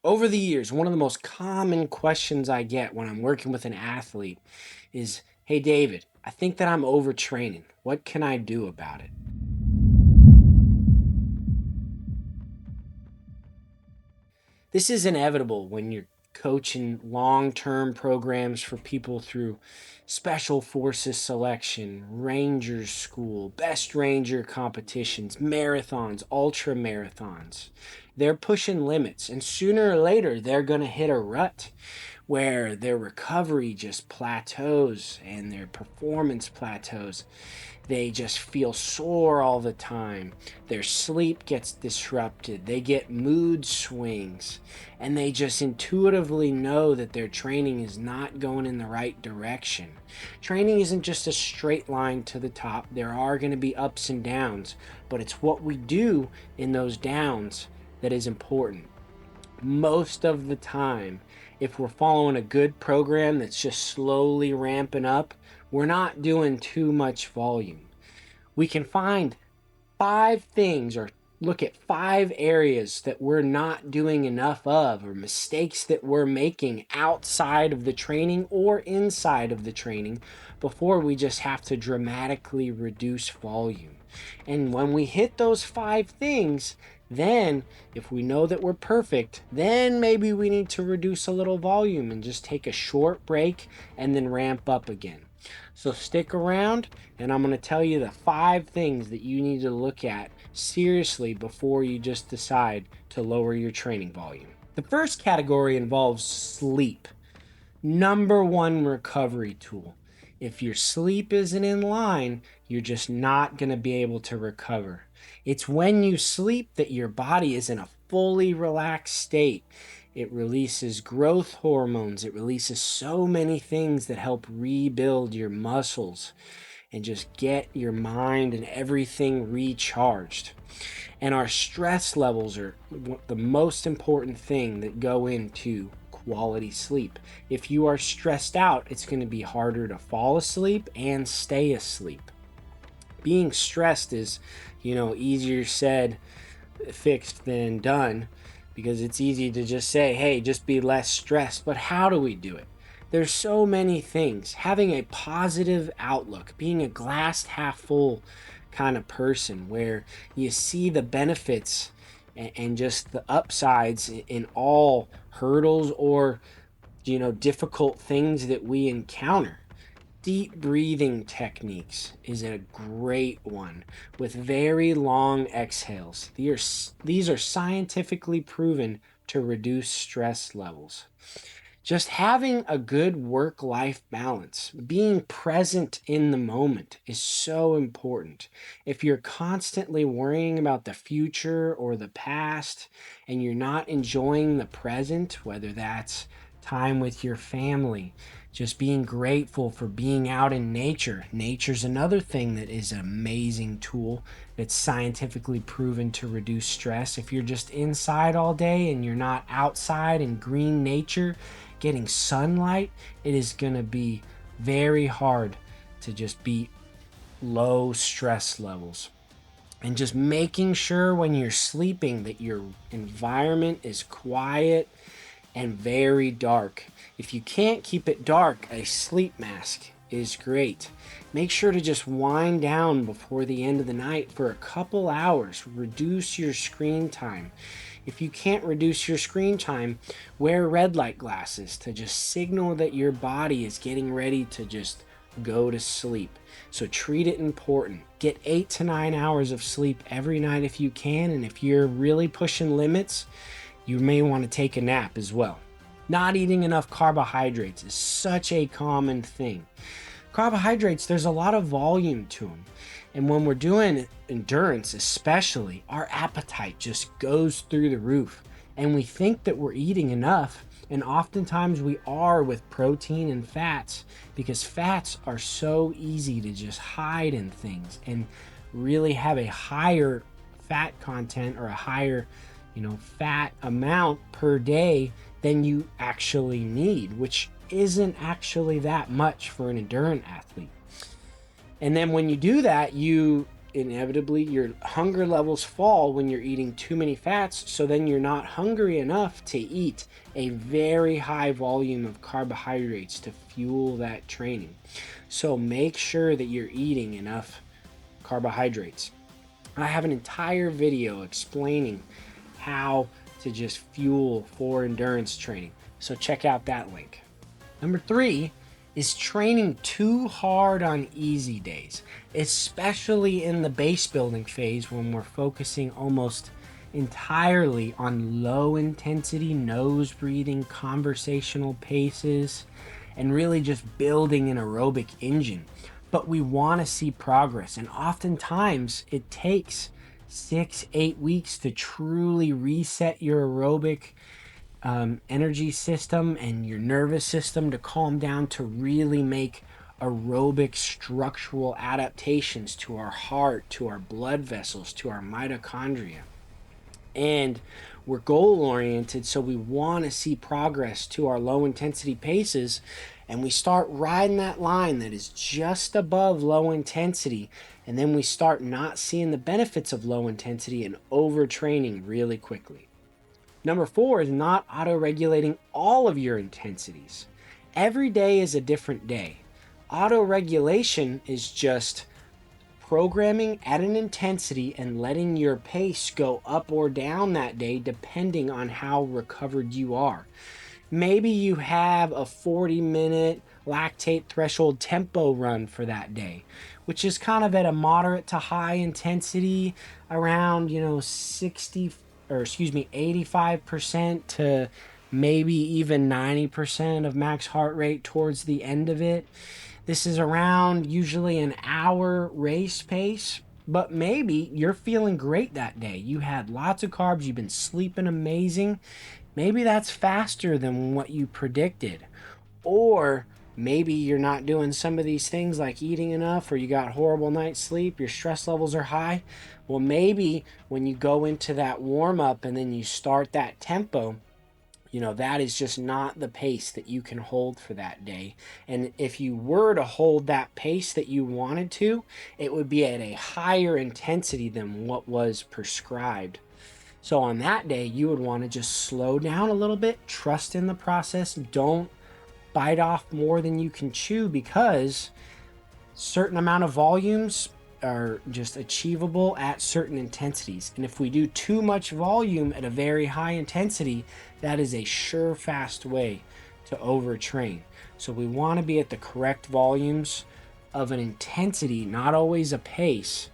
Over the years, one of the most common questions I get when I'm working with an athlete is, "Hey, David, I think that I'm overtraining. What can I do about it?" This is inevitable when you're coaching long-term programs for people through special forces selection, rangers school, best ranger competitions, marathons, ultra marathons. They're pushing limits, and sooner or later they're going to hit a rut where their recovery just plateaus and their performance plateaus. They just feel sore all the time. Their sleep gets disrupted. They get mood swings. And they just intuitively know that their training is not going in the right direction. Training isn't just a straight line to the top. There are going to be ups and downs, but it's what we do in those downs that is important. Most of the time, if we're following a good program that's just slowly ramping up, we're not doing too much volume. We can find 5 things or look at 5 areas that we're not doing enough of, or mistakes that we're making outside of the training or inside of the training, before we just have to dramatically reduce volume. And when we hit those 5 things, then if we know that we're perfect, then maybe we need to reduce a little volume and just take a short break and then ramp up again. So stick around, and I'm going to tell you the 5 things that you need to look at seriously before you just decide to lower your training volume. The first category involves sleep. Number one recovery tool. If your sleep isn't in line, you're just not going to be able to recover. It's when you sleep that your body is in a fully relaxed state. It releases growth hormones. It releases so many things that help rebuild your muscles and just get your mind and everything recharged. And our stress levels are the most important thing that go into quality sleep. If you are stressed out, it's going to be harder to fall asleep and stay asleep. Being stressed is, easier said, fixed than done, because it's easy to just say, hey, just be less stressed. But how do we do it? There's so many things. Having a positive outlook, being a glass half full kind of person where you see the benefits and just the upsides in all hurdles or difficult things that we encounter. Deep breathing techniques is a great one with very long exhales. These are scientifically proven to reduce stress levels. Just having a good work-life balance, being present in the moment, is so important. If you're constantly worrying about the future or the past and you're not enjoying the present, whether that's time with your family, just being grateful for being out in nature. Nature's another thing that is an amazing tool that's scientifically proven to reduce stress. If you're just inside all day and you're not outside in green nature, getting sunlight, it is going to be very hard to just beat low stress levels. And just making sure when you're sleeping that your environment is quiet and very dark. If you can't keep it dark, a sleep mask is great. Make sure to just wind down before the end of the night for a couple hours. Reduce your screen time. If you can't reduce your screen time, wear red light glasses to just signal that your body is getting ready to just go to sleep. So treat it important. Get 8 to 9 hours of sleep every night if you can, and if you're really pushing limits, you may want to take a nap as well. Not eating enough carbohydrates is such a common thing. Carbohydrates, there's a lot of volume to them. And when we're doing endurance especially, our appetite just goes through the roof. And we think that we're eating enough, and oftentimes we are with protein and fats, because fats are so easy to just hide in things and really have a higher fat content or a higher fat amount per day than you actually need, which isn't actually that much for an endurance athlete. And then when you do that, you inevitably your hunger levels fall when you're eating too many fats, so then you're not hungry enough to eat a very high volume of carbohydrates to fuel that training. So make sure that you're eating enough carbohydrates. I have an entire video explaining how to just fuel for endurance training, so check out that link. Number 3 is training too hard on easy days, especially in the base building phase when we're focusing almost entirely on low intensity nose breathing, conversational paces, and really just building an aerobic engine. But we want to see progress, and oftentimes it takes 6-8 weeks to truly reset your aerobic energy system and your nervous system to calm down, to really make aerobic structural adaptations to our heart, to our blood vessels, to our mitochondria. And we're goal oriented, so we want to see progress to our low intensity paces, and we start riding that line that is just above low intensity, and then we start not seeing the benefits of low intensity and overtraining really quickly. Number 4 is not auto-regulating all of your intensities. Every day is a different day. Auto-regulation is just programming at an intensity and letting your pace go up or down that day depending on how recovered you are. Maybe you have a 40-minute lactate threshold tempo run for that day, which is kind of at a moderate to high intensity, around 85% to maybe even 90% of max heart rate towards the end of it. This is around usually an hour race pace, but maybe you're feeling great that day. You had lots of carbs, you've been sleeping amazing. Maybe that's faster than what you predicted. Or maybe you're not doing some of these things like eating enough, or you got horrible night's sleep, your stress levels are high. Well, maybe when you go into that warm up and then you start that tempo, that is just not the pace that you can hold for that day. And if you were to hold that pace that you wanted to, it would be at a higher intensity than what was prescribed. So on that day, you would want to just slow down a little bit, trust in the process, don't bite off more than you can chew, because certain amount of volumes are just achievable at certain intensities. And if we do too much volume at a very high intensity, that is a sure fast way to overtrain. So we want to be at the correct volumes of an intensity, not always a pace,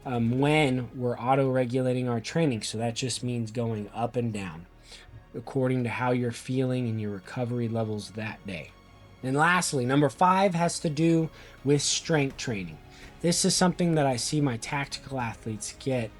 when we're auto-regulating our training. So that just means going up and down according to how you're feeling and your recovery levels that day. And lastly, number 5 has to do with strength training. This is something that I see my tactical athletes get,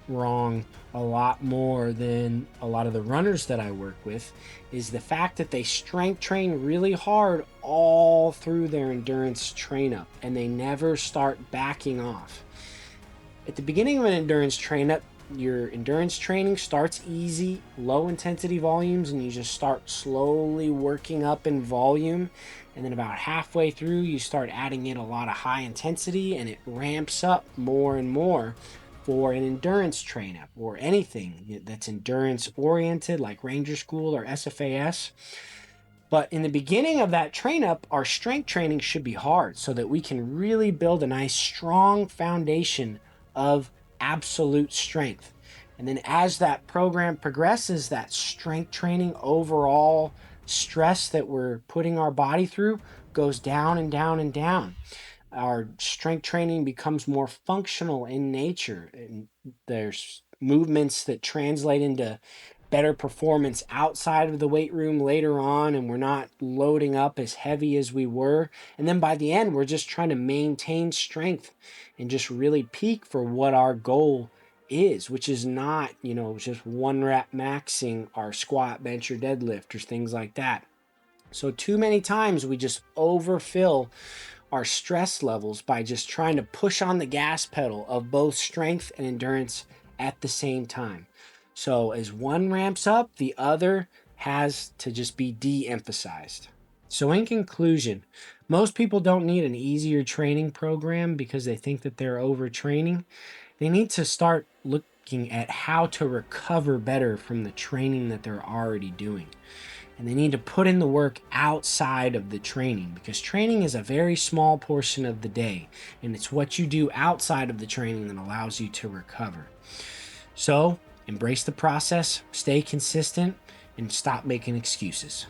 wrong a lot more than a lot of the runners that I work with, is the fact that they strength train really hard all through their endurance train up, and they never start backing off. At the beginning of an endurance train up, your endurance training starts easy, low intensity volumes, and you just start slowly working up in volume. And then about halfway through, you start adding in a lot of high intensity, and it ramps up more and more for an endurance train up, or anything that's endurance oriented like Ranger School or SFAS. But in the beginning of that train up, our strength training should be hard so that we can really build a nice strong foundation of absolute strength. And then as that program progresses, that strength training overall stress that we're putting our body through goes down and down and down. Our strength training becomes more functional in nature, and there's movements that translate into better performance outside of the weight room later on, and we're not loading up as heavy as we were. And then by the end, we're just trying to maintain strength and just really peak for what our goal is, which is not, just 1 rep maxing our squat, bench, or deadlift, or things like that. So too many times we just overfill our stress levels by just trying to push on the gas pedal of both strength and endurance at the same time. So as one ramps up, the other has to just be de-emphasized. So, in conclusion, most people don't need an easier training program because they think that they're overtraining. They need to start looking at how to recover better from the training that they're already doing. And they need to put in the work outside of the training because training is a very small portion of the day. And it's what you do outside of the training that allows you to recover. So, embrace the process, stay consistent, and stop making excuses.